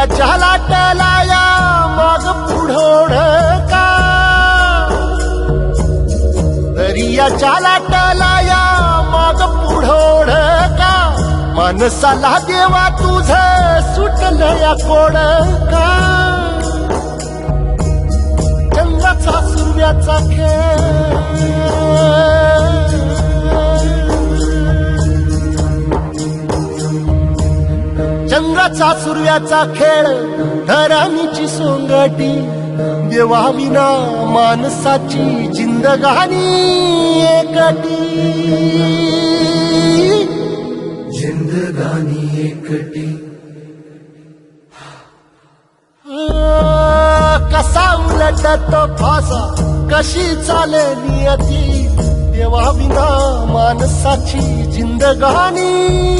दर्याच्या लाटेला या मग पुढोड का, दर्याच्या लाटेला या मग पुढोड का, माणसाला देवा तुझ सुटलं या कोड का. चंद्राचा सूर्याचा खेळ, चंद्राचा सूर्याचा खेळ, धरणीची सोंगटी, देवाविना माणसाची जिंदगानी एकटी, जिंदगानी एकटी. कसा उलटतो फासा, कशी चाले नियती, देवाविना माणसाची जिंदगानी